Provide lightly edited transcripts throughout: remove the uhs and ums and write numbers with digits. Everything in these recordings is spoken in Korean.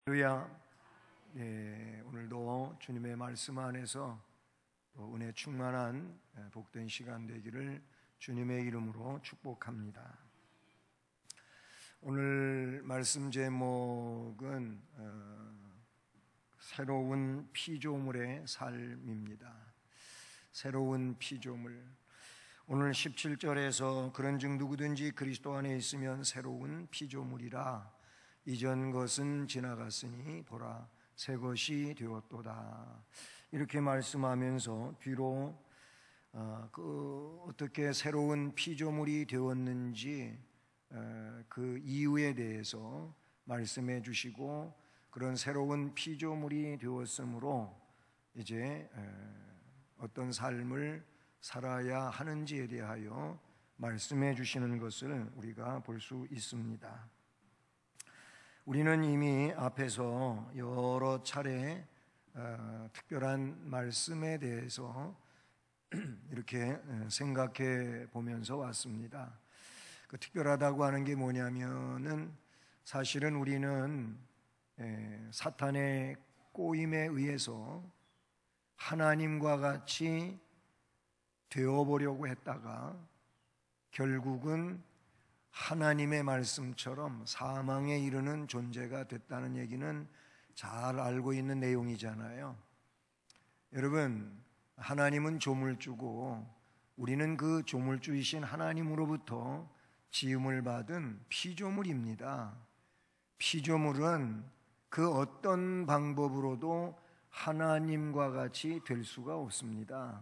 할렐루야. 오늘도 주님의 말씀 안에서 은혜 충만한 복된 시간 되기를 주님의 이름으로 축복합니다. 오늘 말씀 제목은 새로운 피조물의 삶입니다. 새로운 피조물. 오늘 17절에서 그런즉 누구든지 그리스도 안에 있으면 새로운 피조물이라. 이전 것은 지나갔으니 보라 새 것이 되었도다. 이렇게 말씀하면서 뒤로 어떻게 새로운 피조물이 되었는지 그 이유에 대해서 말씀해 주시고, 그런 새로운 피조물이 되었으므로 이제 어떤 삶을 살아야 하는지에 대하여 말씀해 주시는 것을 우리가 볼 수 있습니다. 우리는 이미 앞에서 여러 차례 특별한 말씀에 대해서 이렇게 생각해 보면서 왔습니다. 그 특별하다고 하는 게 뭐냐면은 사실은 우리는 사탄의 꼬임에 의해서 하나님과 같이 되어보려고 했다가 결국은 하나님의 말씀처럼 사망에 이르는 존재가 됐다는 얘기는 잘 알고 있는 내용이잖아요. 여러분, 하나님은 조물주고 우리는 그 조물주이신 하나님으로부터 지음을 받은 피조물입니다. 피조물은 그 어떤 방법으로도 하나님과 같이 될 수가 없습니다.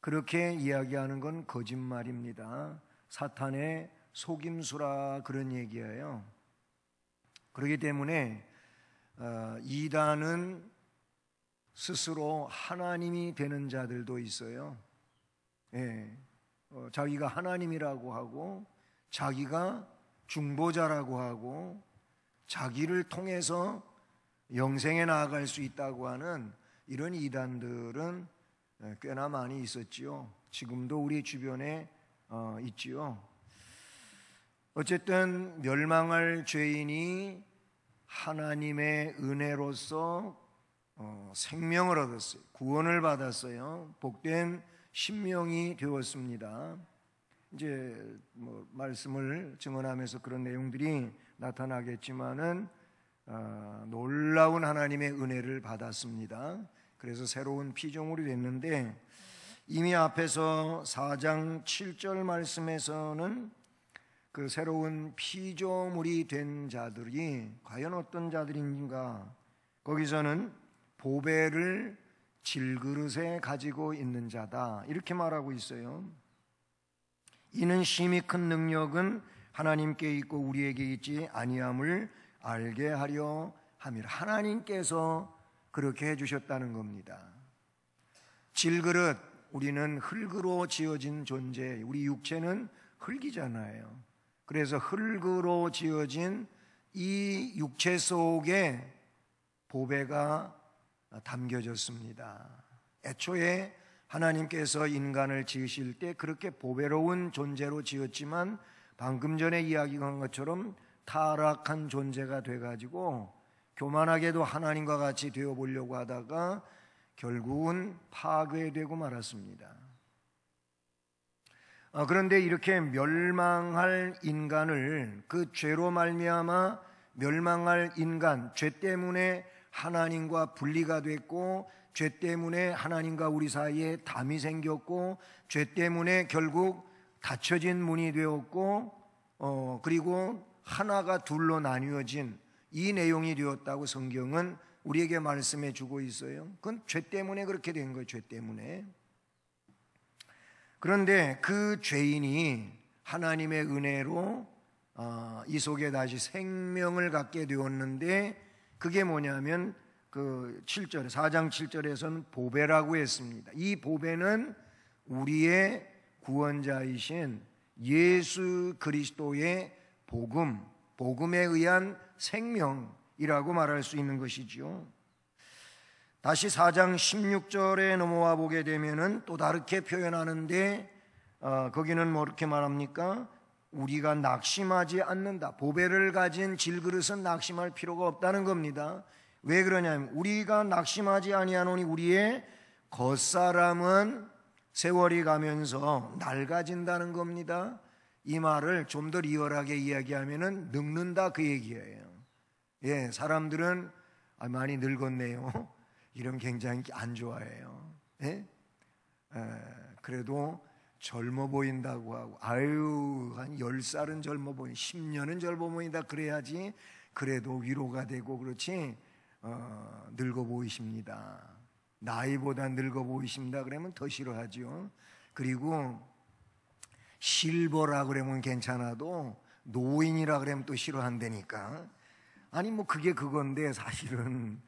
그렇게 이야기하는 건 거짓말입니다. 사탄의 속임수라 그런 얘기예요. 그렇기 때문에 이단은 스스로 하나님이 되는 자들도 있어요. 자기가 하나님이라고 하고 자기가 중보자라고 하고 자기를 통해서 영생에 나아갈 수 있다고 하는 이런 이단들은 꽤나 많이 있었지요. 지금도 우리 주변에 있지요. 어쨌든 멸망할 죄인이 하나님의 은혜로서 생명을 얻었어요. 구원을 받았어요. 복된 신명이 되었습니다. 이제 말씀을 증언하면서 그런 내용들이 나타나겠지만은 놀라운 하나님의 은혜를 받았습니다. 그래서 새로운 피조물이 됐는데, 이미 앞에서 4장 7절 말씀에서는 그 새로운 피조물이 된 자들이 과연 어떤 자들인가, 거기서는 보배를 질그릇에 가지고 있는 자다 이렇게 말하고 있어요. 이는 심히 큰 능력은 하나님께 있고 우리에게 있지 아니함을 알게 하려 함이라. 하나님께서 그렇게 해주셨다는 겁니다. 질그릇, 우리는 흙으로 지어진 존재, 우리 육체는 흙이잖아요. 그래서 흙으로 지어진 이 육체 속에 보배가 담겨졌습니다. 애초에 하나님께서 인간을 지으실 때 그렇게 보배로운 존재로 지었지만 방금 전에 이야기한 것처럼 타락한 존재가 돼가지고 교만하게도 하나님과 같이 되어보려고 하다가 결국은 파괴되고 말았습니다. 그런데 이렇게 멸망할 인간을, 그 죄로 말미암아 멸망할 인간, 죄 때문에 하나님과 분리가 됐고, 죄 때문에 하나님과 우리 사이에 담이 생겼고, 죄 때문에 결국 닫혀진 문이 되었고, 그리고 하나가 둘로 나뉘어진 이 내용이 되었다고 성경은 우리에게 말씀해 주고 있어요. 그건 죄 때문에 그렇게 된 거예요. 죄 때문에. 그런데 그 죄인이 하나님의 은혜로 이 속에 다시 생명을 갖게 되었는데, 그게 뭐냐면 그 7절, 4장 7절에서는 보배라고 했습니다. 이 보배는 우리의 구원자이신 예수 그리스도의 복음에 의한 생명이라고 말할 수 있는 것이지요. 다시 4장 16절에 넘어와 보게 되면은 또 다르게 표현하는데, 거기는 뭐 이렇게 말합니까? 우리가 낙심하지 않는다. 보배를 가진 질그릇은 낙심할 필요가 없다는 겁니다. 왜 그러냐면 우리가 낙심하지 아니하노니 우리의 겉사람은 세월이 가면서 낡아진다는 겁니다. 이 말을 좀 더 리얼하게 이야기하면은 늙는다 그 얘기예요. 예, 사람들은 많이 늙었네요. 이런 굉장히 안 좋아해요. 예? 그래도 젊어 보인다고 하고, 아유, 한 10살은 젊어 보인다, 10년은 젊어 보인다 그래야지 그래도 위로가 되고 그렇지, 늙어 보이십니다. 나이보다 늙어 보이십니다 그러면 더 싫어하죠. 그리고 실버라 그러면 괜찮아도 노인이라 그러면 또 싫어한다니까. 아니 뭐 그게 그건데 사실은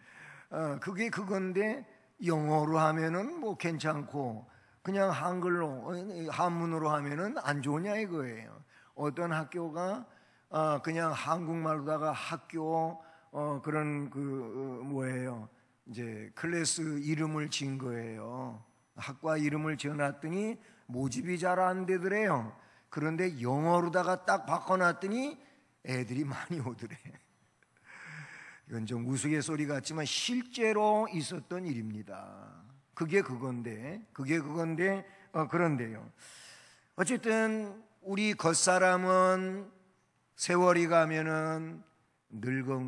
그게 그건데 영어로 하면은 뭐 괜찮고 그냥 한글로 한문으로 하면은 안 좋으냐 이거예요. 어떤 학교가 그냥 한국말로다가 학교 그런 뭐예요, 이제 클래스 이름을 지은 거예요. 학과 이름을 지어놨더니 모집이 잘 안 되더래요. 그런데 영어로다가 딱 바꿔놨더니 애들이 많이 오더래. 이건 좀 우스갯소리 같지만 실제로 있었던 일입니다. 그게 그건데 그런데요. 어쨌든 우리 겉사람은 세월이 가면은 늙고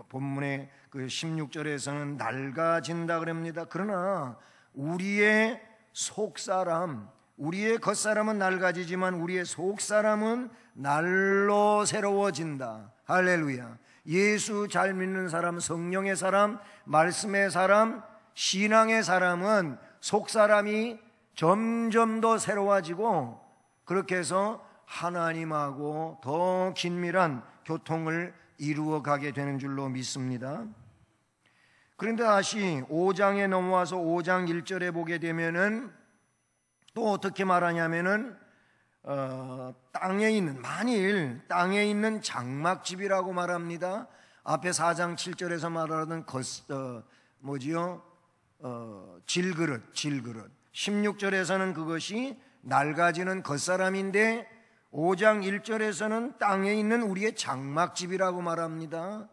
본문의 그 16절에서는 낡아진다 그럽니다. 그러나 우리의 속사람, 우리의 겉사람은 낡아지지만 우리의 속사람은 날로 새로워진다. 할렐루야. 예수 잘 믿는 사람, 성령의 사람, 말씀의 사람, 신앙의 사람은 속사람이 점점 더 새로워지고 그렇게 해서 하나님하고 더 긴밀한 교통을 이루어 가게 되는 줄로 믿습니다. 그런데 다시 5장에 넘어와서 5장 1절에 보게 되면은 또 어떻게 말하냐면은 만일 땅에 있는 장막집이라고 말합니다. 앞에 4장 7절에서 말하던 질그릇 16절에서는 그것이 낡아지는 겉사람인데 5장 1절에서는 땅에 있는 우리의 장막집이라고 말합니다.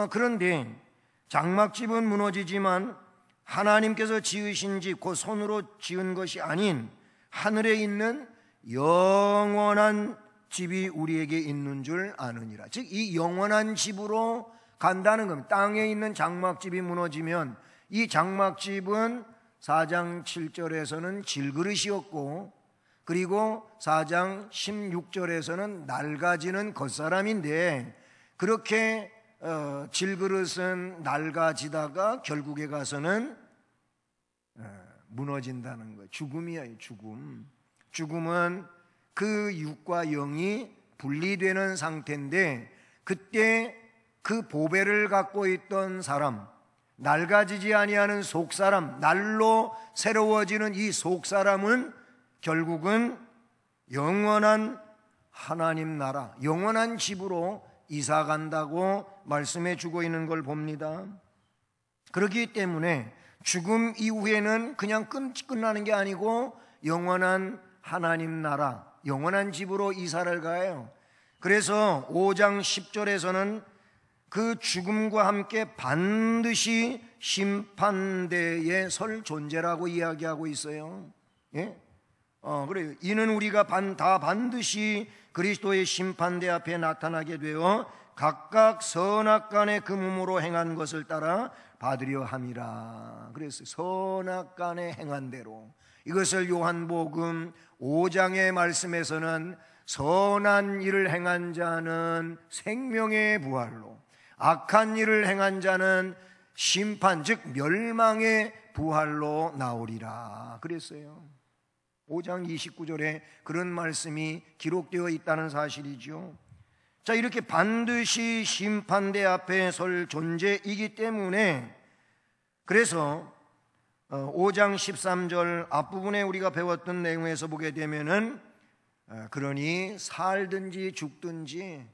그런데 장막집은 무너지지만 하나님께서 지으신 집, 그 손으로 지은 것이 아닌 하늘에 있는 영원한 집이 우리에게 있는 줄 아느니라. 즉 이 영원한 집으로 간다는 겁니다. 땅에 있는 장막집이 무너지면 이 장막집은 4장 7절에서는 질그릇이었고 그리고 4장 16절에서는 낡아지는 겉사람인데 그렇게 질그릇은 낡아지다가 결국에 가서는 무너진다는 거예요. 죽음이야, 죽음. 죽음은 그 육과 영이 분리되는 상태인데 그때 그 보배를 갖고 있던 사람, 낡아지지 아니하는 속사람, 날로 새로워지는 이 속사람은 결국은 영원한 하나님 나라, 영원한 집으로 이사 간다고 말씀해 주고 있는 걸 봅니다. 그렇기 때문에 죽음 이후에는 그냥 끝나는 게 아니고 영원한 하나님 나라, 영원한 집으로 이사를 가요. 그래서 5장 10절에서는 그 죽음과 함께 반드시 심판대에 설 존재라고 이야기하고 있어요. 예? 그래요. 이는 우리가 다 반드시 그리스도의 심판대 앞에 나타나게 되어 각각 선악간의 그 몸으로 행한 것을 따라 받으려 함이라. 그래서 선악간의 행한 대로, 이것을 요한복음 5장의 말씀에서는 선한 일을 행한 자는 생명의 부활로, 악한 일을 행한 자는 심판, 즉 멸망의 부활로 나오리라 그랬어요. 5장 29절에 그런 말씀이 기록되어 있다는 사실이죠. 자, 이렇게 반드시 심판대 앞에 설 존재이기 때문에, 그래서 5장 13절 앞부분에 우리가 배웠던 내용에서 보게 되면은 그러니 살든지 죽든지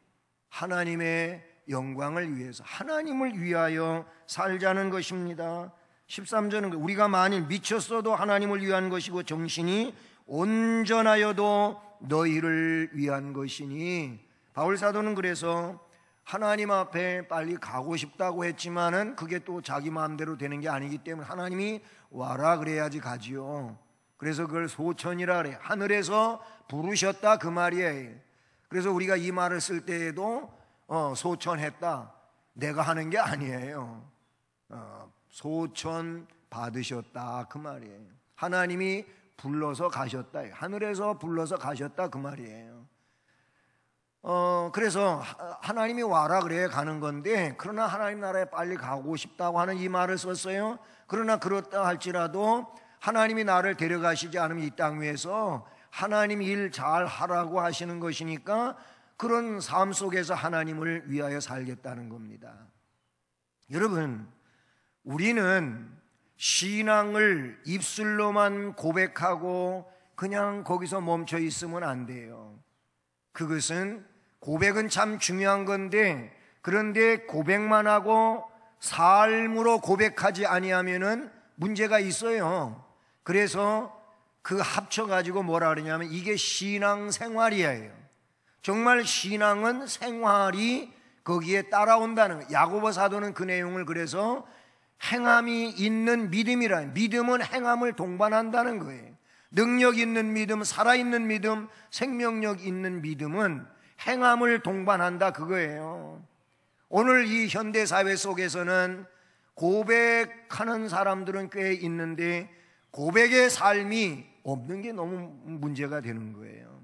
하나님의 영광을 위해서, 하나님을 위하여 살자는 것입니다. 13절은 우리가 만일 미쳤어도 하나님을 위한 것이고 정신이 온전하여도 너희를 위한 것이니. 바울 사도는 그래서 하나님 앞에 빨리 가고 싶다고 했지만은 그게 또 자기 마음대로 되는 게 아니기 때문에 하나님이 와라 그래야지 가지요. 그래서 그걸 소천이라 그래. 하늘에서 부르셨다 그 말이에요. 그래서 우리가 이 말을 쓸 때에도 소천했다, 내가 하는 게 아니에요. 소천 받으셨다 그 말이에요. 하나님이 불러서 가셨다, 하늘에서 불러서 가셨다 그 말이에요. 그래서 하나님이 와라 그래 가는 건데, 그러나 하나님 나라에 빨리 가고 싶다고 하는 이 말을 썼어요. 그러나 그렇다 할지라도 하나님이 나를 데려가시지 않으면 이 땅 위에서 하나님 일 잘 하라고 하시는 것이니까 그런 삶 속에서 하나님을 위하여 살겠다는 겁니다. 여러분, 우리는 신앙을 입술로만 고백하고 그냥 거기서 멈춰 있으면 안 돼요. 그것은, 고백은 참 중요한 건데, 그런데 고백만 하고 삶으로 고백하지 아니하면은 문제가 있어요. 그래서 그 합쳐가지고 뭐라 그러냐면 이게 신앙생활이에요. 정말 신앙은 생활이 거기에 따라온다는 거예요. 야고보 사도는 그 내용을 그래서 행함이 있는 믿음이라, 믿음은 행함을 동반한다는 거예요. 능력 있는 믿음, 살아있는 믿음, 생명력 있는 믿음은 행함을 동반한다 그거예요. 오늘 이 현대사회 속에서는 고백하는 사람들은 꽤 있는데 고백의 삶이 없는 게 너무 문제가 되는 거예요.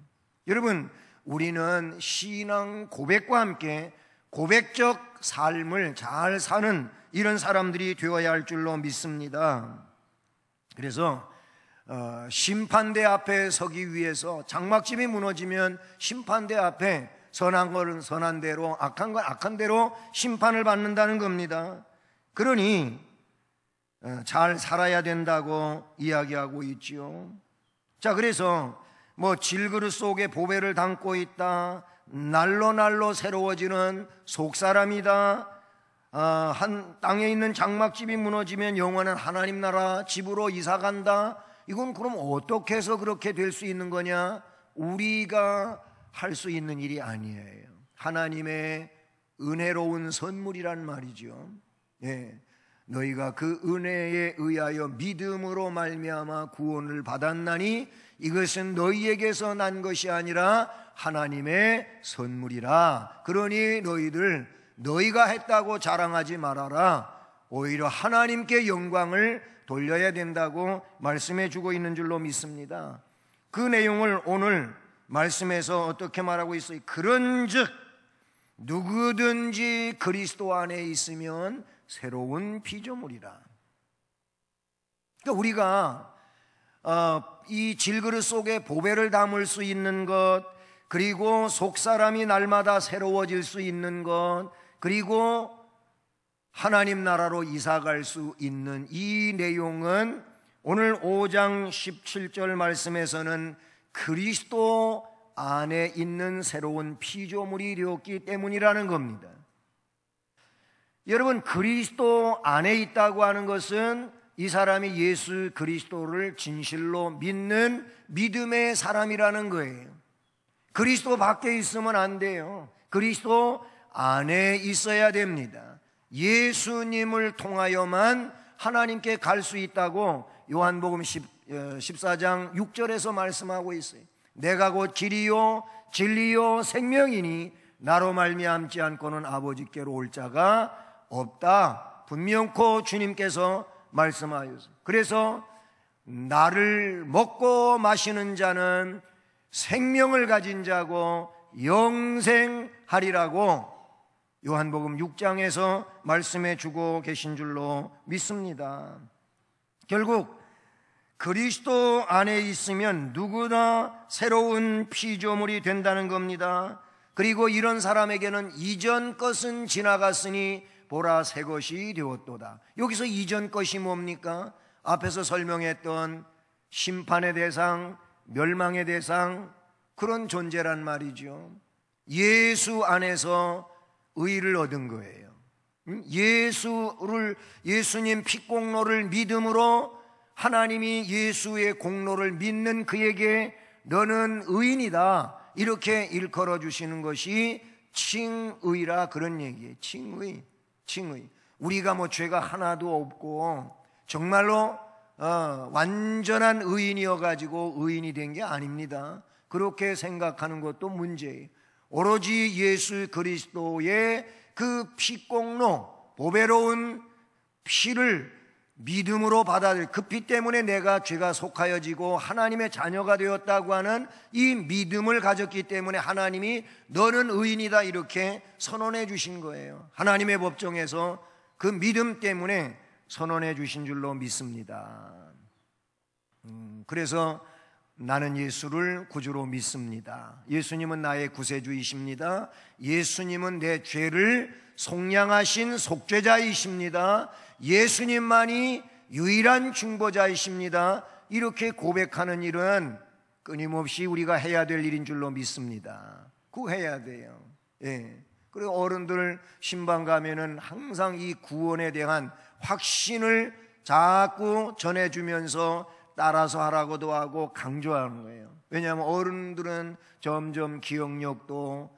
여러분, 우리는 신앙 고백과 함께 고백적 삶을 잘 사는 이런 사람들이 되어야 할 줄로 믿습니다. 그래서 심판대 앞에 서기 위해서, 장막집이 무너지면 심판대 앞에 선한 것은 선한 대로, 악한 건 악한 대로 심판을 받는다는 겁니다. 그러니 잘 살아야 된다고 이야기하고 있지요. 자, 그래서 질그릇 속에 보배를 담고 있다, 날로 새로워지는 속사람이다, 한 땅에 있는 장막집이 무너지면 영원한 하나님 나라 집으로 이사간다. 이건 그럼 어떻게 해서 그렇게 될 수 있는 거냐? 우리가 할 수 있는 일이 아니에요. 하나님의 은혜로운 선물이란 말이죠. 예, 너희가 그 은혜에 의하여 믿음으로 말미암아 구원을 받았나니 이것은 너희에게서 난 것이 아니라 하나님의 선물이라. 그러니 너희가 했다고 자랑하지 말아라. 오히려 하나님께 영광을 돌려야 된다고 말씀해 주고 있는 줄로 믿습니다. 그 내용을 오늘 말씀에서 어떻게 말하고 있어요? 그런즉 누구든지 그리스도 안에 있으면 새로운 피조물이라. 그러니까 우리가 이 질그릇 속에 보배를 담을 수 있는 것, 그리고 속사람이 날마다 새로워질 수 있는 것, 그리고 하나님 나라로 이사갈 수 있는 이 내용은 오늘 5장 17절 말씀에서는 그리스도 안에 있는 새로운 피조물이 되었기 때문이라는 겁니다. 여러분, 그리스도 안에 있다고 하는 것은 이 사람이 예수 그리스도를 진실로 믿는 믿음의 사람이라는 거예요. 그리스도 밖에 있으면 안 돼요. 그리스도 안에 있어야 됩니다. 예수님을 통하여만 하나님께 갈 수 있다고 요한복음 14장 6절에서 말씀하고 있어요. 내가 곧 길이요 진리요 생명이니 나로 말미암지 않고는 아버지께로 올 자가 없다. 분명코 주님께서 말씀하셨어요. 그래서 나를 먹고 마시는 자는 생명을 가진 자고 영생하리라고 요한복음 6장에서 말씀해 주고 계신 줄로 믿습니다. 결국 그리스도 안에 있으면 누구나 새로운 피조물이 된다는 겁니다. 그리고 이런 사람에게는 이전 것은 지나갔으니 보라 새 것이 되었도다. 여기서 이전 것이 뭡니까? 앞에서 설명했던 심판의 대상, 멸망의 대상, 그런 존재란 말이죠. 예수 안에서 의를 얻은 거예요. 예수님 핏공로를 믿음으로 하나님이 예수의 공로를 믿는 그에게 너는 의인이다 이렇게 일컬어 주시는 것이 칭의라 그런 얘기예요. 칭의. 우리가 뭐 죄가 하나도 없고 정말로 완전한 의인이어 가지고 의인이 된 게 아닙니다. 그렇게 생각하는 것도 문제예요. 오로지 예수 그리스도의 그 피공로, 보배로운 피를 믿음으로 받아들일, 그 피 때문에 내가 죄가 속하여지고 하나님의 자녀가 되었다고 하는 이 믿음을 가졌기 때문에 하나님이 너는 의인이다 이렇게 선언해 주신 거예요. 하나님의 법정에서 그 믿음 때문에 선언해 주신 줄로 믿습니다. 그래서 나는 예수를 구주로 믿습니다. 예수님은 나의 구세주이십니다. 예수님은 내 죄를 속량하신 속죄자이십니다. 예수님만이 유일한 중보자이십니다. 이렇게 고백하는 일은 끊임없이 우리가 해야 될 일인 줄로 믿습니다. 꼭 해야 돼요. 예. 그리고 어른들 신방 가면은 항상 이 구원에 대한 확신을 자꾸 전해주면서 따라서 하라고도 하고 강조하는 거예요. 왜냐하면 어른들은 점점 기억력도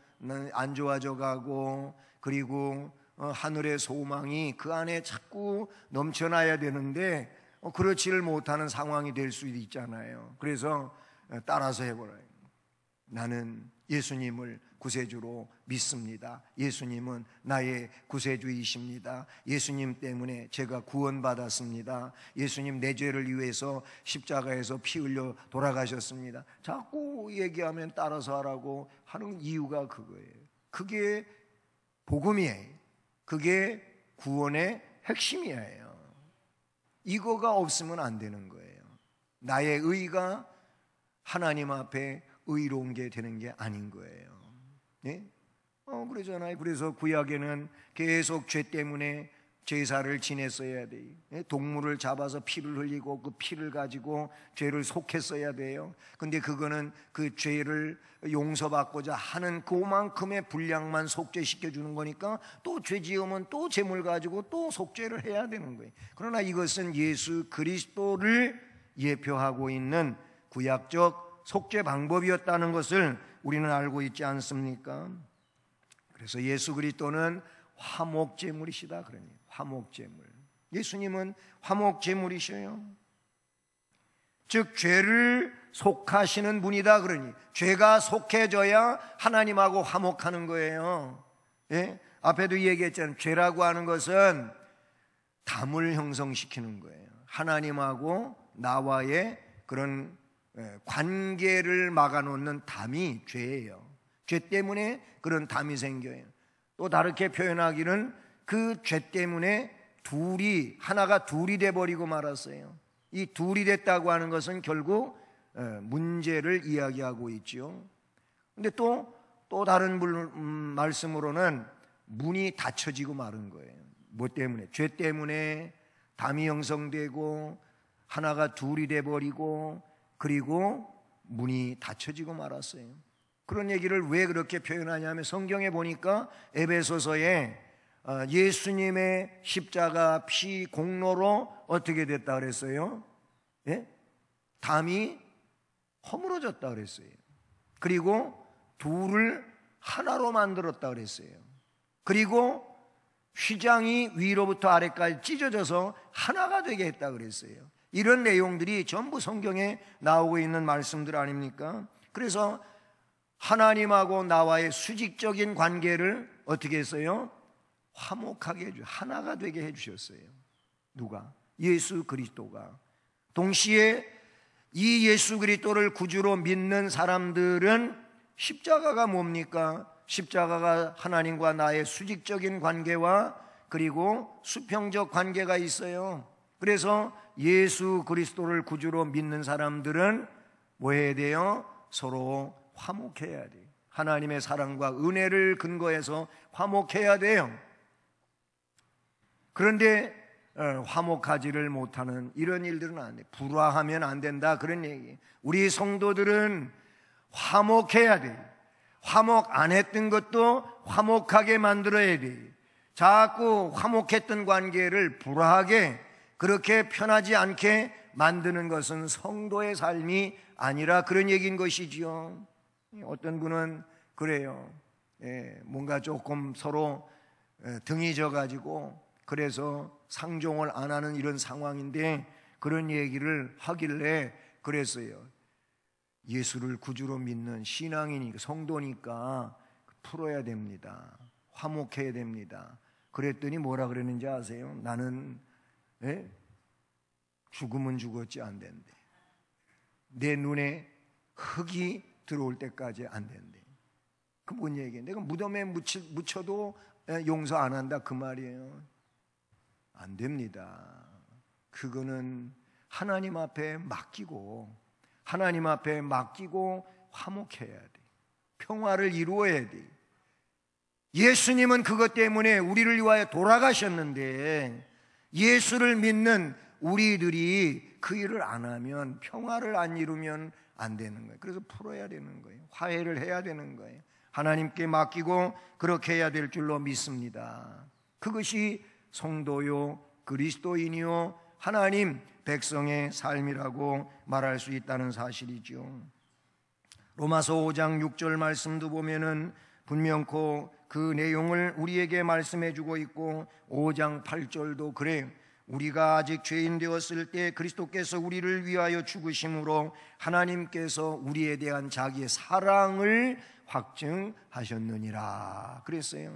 안 좋아져 가고, 그리고 하늘의 소망이 그 안에 자꾸 넘쳐나야 되는데 그렇지를 못하는 상황이 될 수도 있잖아요. 그래서 따라서 해보라요. 나는 예수님을 구세주로 믿습니다. 예수님은 나의 구세주이십니다. 예수님 때문에 제가 구원받았습니다. 예수님 내 죄를 위해서 십자가에서 피 흘려 돌아가셨습니다. 자꾸 얘기하면 따라서 하라고 하는 이유가 그거예요. 그게 복음이에요. 그게 구원의 핵심이에요. 이거가 없으면 안 되는 거예요. 나의 의가 하나님 앞에 의로운 게 되는 게 아닌 거예요. 예? 그러잖아요. 그래서 구약에는 계속 죄 때문에 제사를 지냈어야 돼요. 예? 동물을 잡아서 피를 흘리고 그 피를 가지고 죄를 속했어야 돼요. 근데 그거는 그 죄를 용서받고자 하는 그만큼의 분량만 속죄시켜 주는 거니까 또 죄 지으면 또 제물 가지고 또 속죄를 해야 되는 거예요. 그러나 이것은 예수 그리스도를 예표하고 있는 구약적 속죄 방법이었다는 것을 우리는 알고 있지 않습니까? 그래서 예수 그리스도는 화목제물이시다 그러니 화목제물. 예수님은 화목제물이셔요. 즉 죄를 속하시는 분이다 그러니 죄가 속해져야 하나님하고 화목하는 거예요. 예? 앞에도 얘기했잖아요. 죄라고 하는 것은 담을 형성시키는 거예요. 하나님하고 나와의 그런 관계를 막아놓는 담이 죄예요. 죄 때문에 그런 담이 생겨요. 또 다르게 표현하기는 그 죄 때문에 하나가 둘이 돼버리고 말았어요. 이 둘이 됐다고 하는 것은 결국 문제를 이야기하고 있죠. 근데 또 다른 말씀으로는 문이 닫혀지고 마른 거예요. 뭐 때문에? 죄 때문에 담이 형성되고 하나가 둘이 돼버리고 그리고 문이 닫혀지고 말았어요. 그런 얘기를 왜 그렇게 표현하냐면 성경에 보니까 에베소서에 예수님의 십자가 피 공로로 어떻게 됐다 그랬어요? 예? 담이 허물어졌다 그랬어요. 그리고 둘을 하나로 만들었다 그랬어요. 그리고 휘장이 위로부터 아래까지 찢어져서 하나가 되게 했다 그랬어요. 이런 내용들이 전부 성경에 나오고 있는 말씀들 아닙니까? 그래서 하나님하고 나와의 수직적인 관계를 어떻게 했어요? 화목하게 하나가 되게 해주셨어요. 누가? 예수 그리스도가. 동시에 이 예수 그리스도를 구주로 믿는 사람들은 십자가가 뭡니까? 십자가가 하나님과 나의 수직적인 관계와 그리고 수평적 관계가 있어요. 그래서 예수 그리스도를 구주로 믿는 사람들은 뭐 해야 돼요? 서로 화목해야 돼요. 하나님의 사랑과 은혜를 근거해서 화목해야 돼요. 그런데 화목하지를 못하는 이런 일들은 안 돼. 불화하면 안 된다 그런 얘기. 우리 성도들은 화목해야 돼요. 화목 안 했던 것도 화목하게 만들어야 돼요. 자꾸 화목했던 관계를 불화하게 그렇게 편하지 않게 만드는 것은 성도의 삶이 아니라 그런 얘기인 것이지요. 어떤 분은 그래요. 뭔가 조금 서로 등이 져가지고 그래서 상종을 안 하는 이런 상황인데 그런 얘기를 하길래 그랬어요. 예수를 구주로 믿는 신앙이니까 성도니까 풀어야 됩니다. 화목해야 됩니다. 그랬더니 뭐라 그랬는지 아세요? 나는 죽으면 죽었지 안 된대. 내 눈에 흙이 들어올 때까지 안 된대. 그 뭔 얘기예요? 내가 무덤에 묻혀도 용서 안 한다 그 말이에요. 안 됩니다. 그거는 하나님 앞에 맡기고 화목해야 돼. 평화를 이루어야 돼. 예수님은 그것 때문에 우리를 위하여 돌아가셨는데 예수를 믿는 우리들이 그 일을 안 하면 평화를 안 이루면 안 되는 거예요. 그래서 풀어야 되는 거예요. 화해를 해야 되는 거예요. 하나님께 맡기고 그렇게 해야 될 줄로 믿습니다. 그것이 성도요 그리스도인이요 하나님 백성의 삶이라고 말할 수 있다는 사실이죠. 로마서 5장 6절 말씀도 보면은 분명코 그 내용을 우리에게 말씀해 주고 있고 5장 8절도 그래요. 우리가 아직 죄인 되었을 때 그리스도께서 우리를 위하여 죽으심으로 하나님께서 우리에 대한 자기의 사랑을 확증하셨느니라 그랬어요.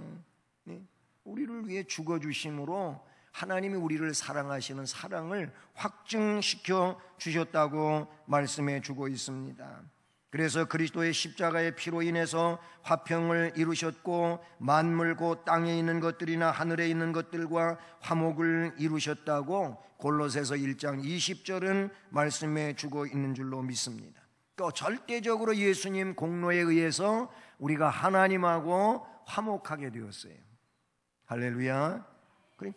네? 우리를 위해 죽어주심으로 하나님이 우리를 사랑하시는 사랑을 확증시켜 주셨다고 말씀해 주고 있습니다. 그래서 그리스도의 십자가의 피로 인해서 화평을 이루셨고 만물 곧 땅에 있는 것들이나 하늘에 있는 것들과 화목을 이루셨다고 골로새서 1장 20절은 말씀해 주고 있는 줄로 믿습니다. 또 절대적으로 예수님 공로에 의해서 우리가 하나님하고 화목하게 되었어요. 할렐루야.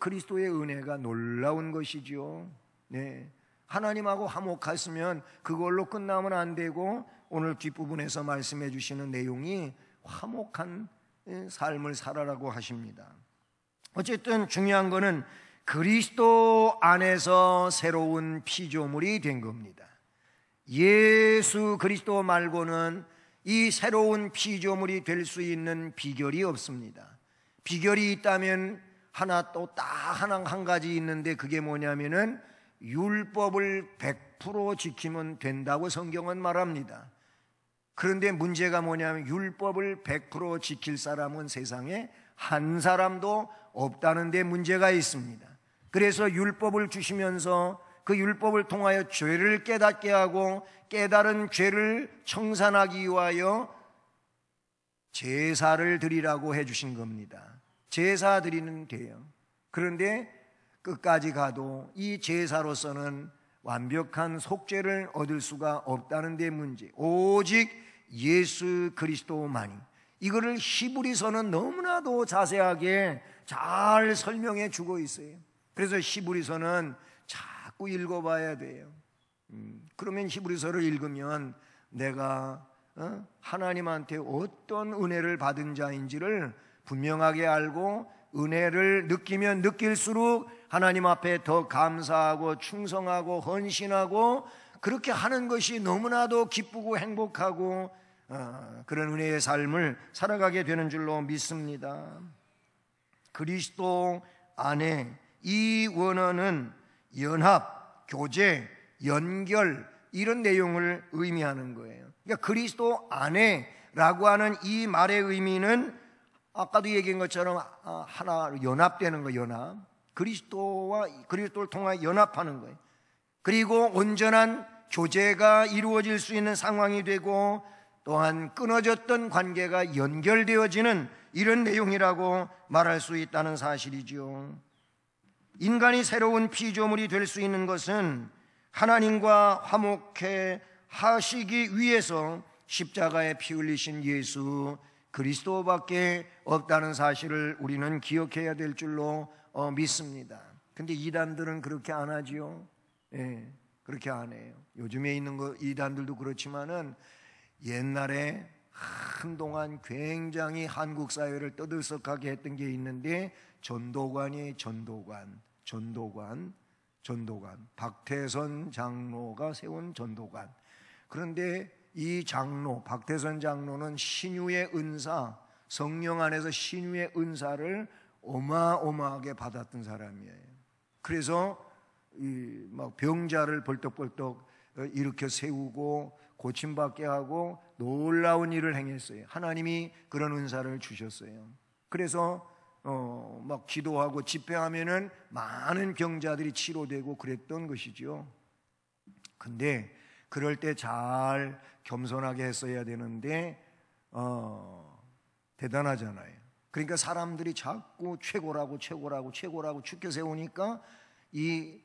그리스도의 은혜가 놀라운 것이죠. 네. 하나님하고 화목했으면 그걸로 끝나면 안 되고 오늘 뒷부분에서 말씀해 주시는 내용이 화목한 삶을 살아라고 하십니다. 어쨌든 중요한 것은 그리스도 안에서 새로운 피조물이 된 겁니다. 예수 그리스도 말고는 이 새로운 피조물이 될 수 있는 비결이 없습니다. 비결이 있다면 한 가지 있는데 그게 뭐냐면은 율법을 100% 지키면 된다고 성경은 말합니다. 그런데 문제가 뭐냐면 율법을 100% 지킬 사람은 세상에 한 사람도 없다는 데 문제가 있습니다. 그래서 율법을 주시면서 그 율법을 통하여 죄를 깨닫게 하고 깨달은 죄를 청산하기 위하여 제사를 드리라고 해주신 겁니다. 제사 드리는 돼요. 그런데 끝까지 가도 이 제사로서는 완벽한 속죄를 얻을 수가 없다는 데 문제. 오직 예수 그리스도만이. 이거를 히브리서는 너무나도 자세하게 잘 설명해 주고 있어요. 그래서 히브리서는 자꾸 읽어봐야 돼요. 그러면 히브리서를 읽으면 내가 하나님한테 어떤 은혜를 받은 자인지를 분명하게 알고 은혜를 느끼면 느낄수록 하나님 앞에 더 감사하고 충성하고 헌신하고 그렇게 하는 것이 너무나도 기쁘고 행복하고 그런 은혜의 삶을 살아가게 되는 줄로 믿습니다. 그리스도 안에 이 원어는 연합, 교제, 연결 이런 내용을 의미하는 거예요. 그러니까 그리스도 안에라고 하는 이 말의 의미는 아까도 얘기한 것처럼 하나 연합되는 거예요. 연합. 그리스도를 통하여 연합하는 거예요. 그리고 온전한 교제가 이루어질 수 있는 상황이 되고 또한 끊어졌던 관계가 연결되어지는 이런 내용이라고 말할 수 있다는 사실이죠. 인간이 새로운 피조물이 될 수 있는 것은 하나님과 화목해 하시기 위해서 십자가에 피 흘리신 예수 그리스도밖에 없다는 사실을 우리는 기억해야 될 줄로 믿습니다. 근데 이단들은 그렇게 안 하지요. 예, 그렇게 안 해요. 요즘에 있는 이단들도 그렇지만은 옛날에 한동안 굉장히 한국 사회를 떠들썩하게 했던 게 있는데 전도관. 전도관, 박태선 장로가 세운 전도관. 그런데 이 장로, 박태선 장로는 신유의 은사, 성령 안에서 신유의 은사를 어마어마하게 받았던 사람이에요. 그래서 막 병자를 벌떡벌떡 일으켜 세우고 고침받게 하고 놀라운 일을 행했어요. 하나님이 그런 은사를 주셨어요. 그래서 막 기도하고 집회하면은 많은 병자들이 치료되고 그랬던 것이죠. 근데 그럴 때 잘 겸손하게 했어야 되는데 대단하잖아요. 그러니까 사람들이 자꾸 최고라고 축켜 세우니까 이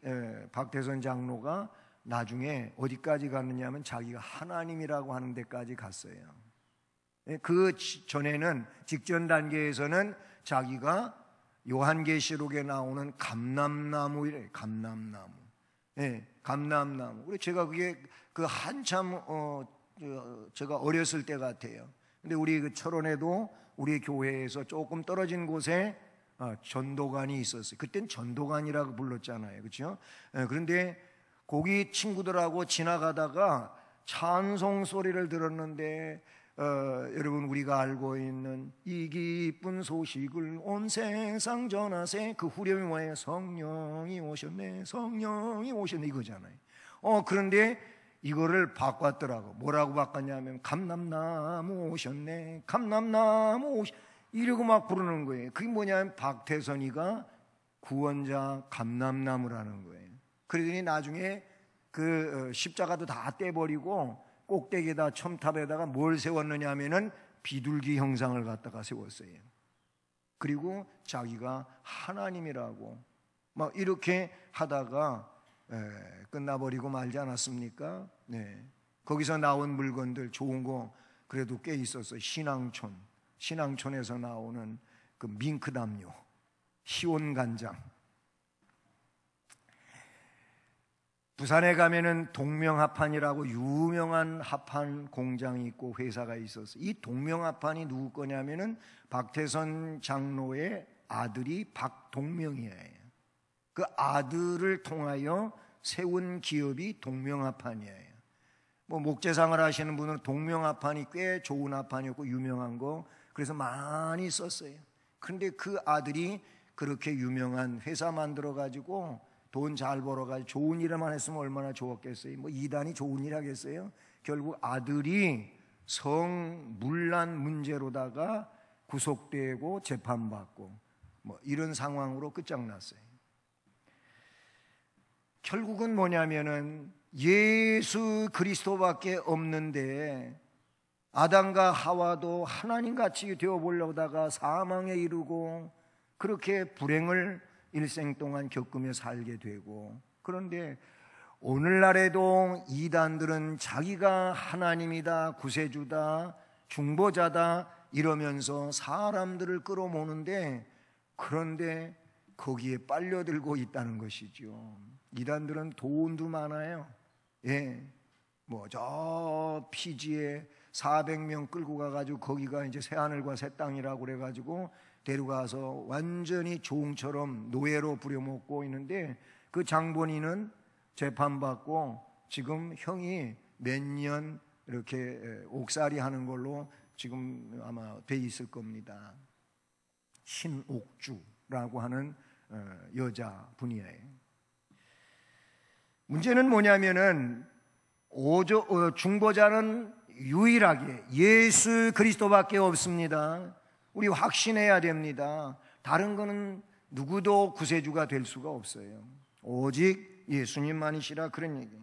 박태선 장로가 나중에 어디까지 갔느냐면 자기가 하나님이라고 하는 데까지 갔어요. 그 전에는 직전 단계에서는 자기가 요한계시록에 나오는 감람나무이래. 감람나무. 감람나무. 그래 제가 그게 그 한참 제가 어렸을 때 같아요. 근데 우리 그 철원에도 우리 교회에서 조금 떨어진 곳에 전도관이 있었어요. 그땐 전도관이라고 불렀잖아요. 그렇죠? 그런데 거기 친구들하고 지나가다가 찬송 소리를 들었는데 여러분 우리가 알고 있는 이 기쁜 소식을 온 세상 전하세, 그 후렴이 뭐예요? 성령이 오셨네, 성령이 오셨네, 이거잖아요. 그런데 이거를 바꿨더라고. 뭐라고 바꿨냐면 감람나무 오셨네, 감람나무 이러고 막 부르는 거예요. 그게 뭐냐면 박태선이가 구원자 감람나무라는 거예요. 그러더니 나중에 그 십자가도 다 떼버리고 꼭대기에다 첨탑에다가 뭘 세웠느냐 하면은 비둘기 형상을 갖다가 세웠어요. 그리고 자기가 하나님이라고 막 이렇게 하다가 끝나버리고 말지 않았습니까? 네. 거기서 나온 물건들 좋은 거 그래도 꽤 있었어요. 신앙촌에서 나오는 그 밍크 담요, 희온 간장. 부산에 가면은 동명합판이라고 유명한 합판 공장이 있고 회사가 있었어요. 이 동명합판이 누구 거냐면은 박태선 장로의 아들이 박동명이에요. 그 아들을 통하여 세운 기업이 동명합판이에요. 뭐 목재상을 하시는 분은 동명합판이 꽤 좋은 합판이었고 유명한 거, 그래서 많이 썼어요. 그런데 그 아들이 그렇게 유명한 회사 만들어 가지고 돈 잘 벌어가지고 좋은 일만 했으면 얼마나 좋았겠어요. 뭐 이단이 좋은 일 하겠어요? 결국 아들이 성문란 문제로다가 구속되고 재판받고 뭐 이런 상황으로 끝장났어요. 결국은 뭐냐면은 예수 그리스도밖에 없는데 아담과 하와도 하나님같이 되어보려다가 사망에 이르고 그렇게 불행을 일생 동안 겪으며 살게 되고, 그런데 오늘날에도 이단들은 자기가 하나님이다, 구세주다, 중보자다 이러면서 사람들을 끌어모는데, 그런데 거기에 빨려들고 있다는 것이죠. 이단들은 돈도 많아요. 뭐 저 피지에 400명 끌고 가가지고 거기가 이제 새하늘과 새 땅이라고 그래가지고 데려가서 완전히 종처럼 노예로 부려먹고 있는데, 그 장본인은 재판받고 지금 형이 몇 년 이렇게 옥살이 하는 걸로 지금 아마 돼 있을 겁니다. 신옥주라고 하는 여자분이에요. 문제는 뭐냐면은 중보자는 유일하게 예수 그리스도밖에 없습니다. 우리 확신해야 됩니다. 다른 거는 누구도 구세주가 될 수가 없어요. 오직 예수님만이시라, 그런 얘기.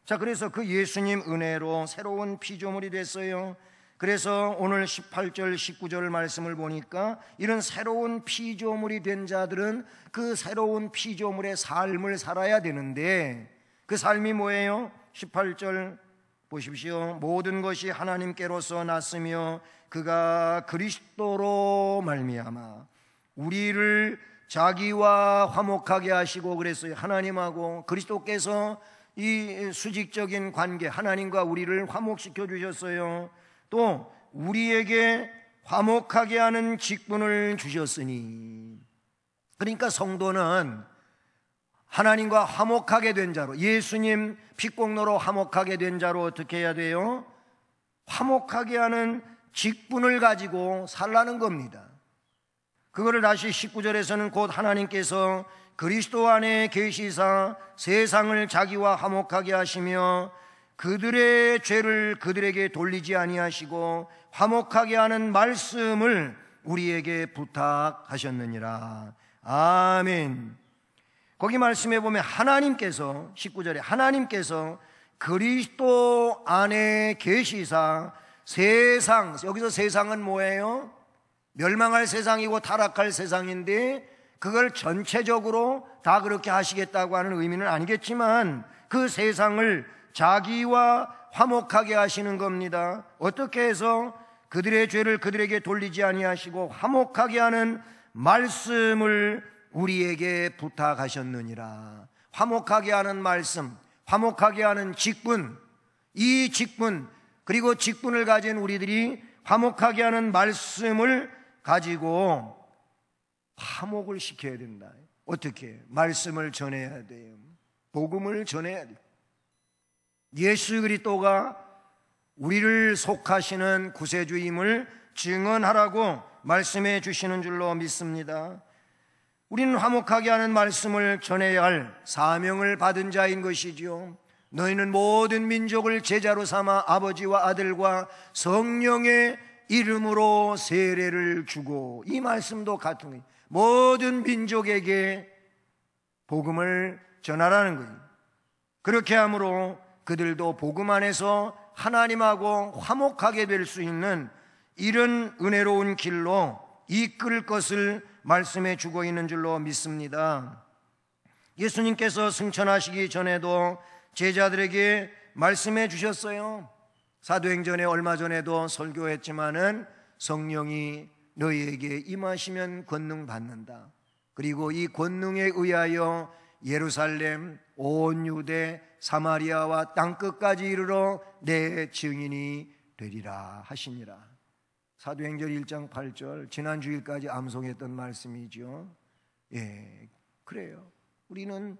자, 그래서 그 예수님 은혜로 새로운 피조물이 됐어요. 그래서 오늘 18절 19절 말씀을 보니까 이런 새로운 피조물이 된 자들은 그 새로운 피조물의 삶을 살아야 되는데, 그 삶이 뭐예요? 18절 보십시오. 모든 것이 하나님께로서 났으며 그가 그리스도로 말미암아 우리를 자기와 화목하게 하시고 그랬어요. 하나님하고 그리스도께서 이 수직적인 관계, 하나님과 우리를 화목시켜 주셨어요. 또 우리에게 화목하게 하는 직분을 주셨으니, 그러니까 성도는 하나님과 화목하게 된 자로, 예수님 피공로로 화목하게 된 자로 어떻게 해야 돼요? 화목하게 하는 직분을 가지고 살라는 겁니다. 그거를 다시 19절에서는 곧 하나님께서 그리스도 안에 계시사 세상을 자기와 화목하게 하시며 그들의 죄를 그들에게 돌리지 아니하시고 화목하게 하는 말씀을 우리에게 부탁하셨느니라. 아멘. 거기 말씀해 보면 하나님께서 19절에 하나님께서 그리스도 안에 계시사 세상, 여기서 세상은 뭐예요? 멸망할 세상이고 타락할 세상인데 그걸 전체적으로 다 그렇게 하시겠다고 하는 의미는 아니겠지만 그 세상을 자기와 화목하게 하시는 겁니다. 어떻게 해서? 그들의 죄를 그들에게 돌리지 아니하시고 화목하게 하는 말씀을 우리에게 부탁하셨느니라. 화목하게 하는 말씀, 화목하게 하는 직분, 이 직분, 그리고 직분을 가진 우리들이 화목하게 하는 말씀을 가지고 화목을 시켜야 된다. 어떻게? 말씀을 전해야 돼요. 복음을 전해야 돼요. 예수 그리스도가 우리를 속하시는 구세주임을 증언하라고 말씀해 주시는 줄로 믿습니다. 우리는 화목하게 하는 말씀을 전해야 할 사명을 받은 자인 것이지요. 너희는 모든 민족을 제자로 삼아 아버지와 아들과 성령의 이름으로 세례를 주고, 이 말씀도 같은 거예요. 모든 민족에게 복음을 전하라는 거예요. 그렇게 함으로 그들도 복음 안에서 하나님하고 화목하게 될 수 있는 이런 은혜로운 길로 이끌 것을 말씀해 주고 있는 줄로 믿습니다. 예수님께서 승천하시기 전에도 제자들에게 말씀해 주셨어요. 사도행전에 얼마 전에도 설교했지만은 성령이 너희에게 임하시면 권능 받는다. 그리고 이 권능에 의하여 예루살렘, 온 유대, 사마리아와 땅끝까지 이르러 내 증인이 되리라 하시니라. 사도행전 1장 8절, 지난 주일까지 암송했던 말씀이죠. 예, 그래요. 우리는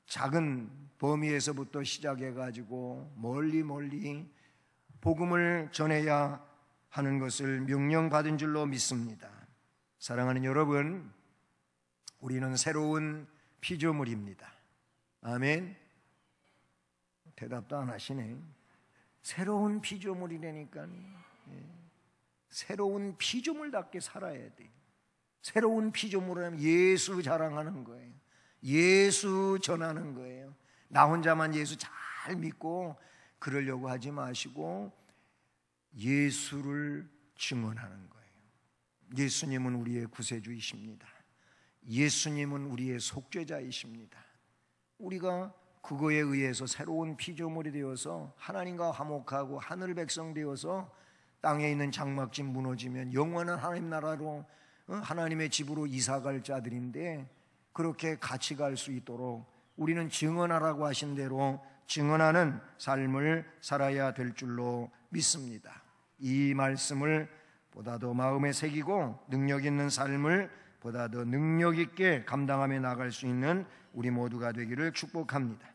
작은 범위에서부터 시작해가지고 멀리 복음을 전해야 하는 것을 명령받은 줄로 믿습니다. 사랑하는 여러분, 우리는 새로운 피조물입니다. 아멘. 대답도 안 하시네. 새로운 피조물이라니까요. 새로운 피조물답게 살아야 돼. 새로운 피조물은 예수 자랑하는 거예요. 예수 전하는 거예요. 나 혼자만 예수 잘 믿고 그러려고 하지 마시고 예수를 증언하는 거예요. 예수님은 우리의 구세주이십니다. 예수님은 우리의 속죄자이십니다. 우리가 그거에 의해서 새로운 피조물이 되어서 하나님과 화목하고 하늘 백성 되어서 땅에 있는 장막집 무너지면 영원한 하나님 나라로, 하나님의 집으로 이사갈 자들인데, 그렇게 같이 갈 수 있도록 우리는 증언하라고 하신 대로 증언하는 삶을 살아야 될 줄로 믿습니다. 이 말씀을 보다 더 마음에 새기고 능력 있는 삶을 보다 더 능력 있게 감당하며 나갈 수 있는 우리 모두가 되기를 축복합니다.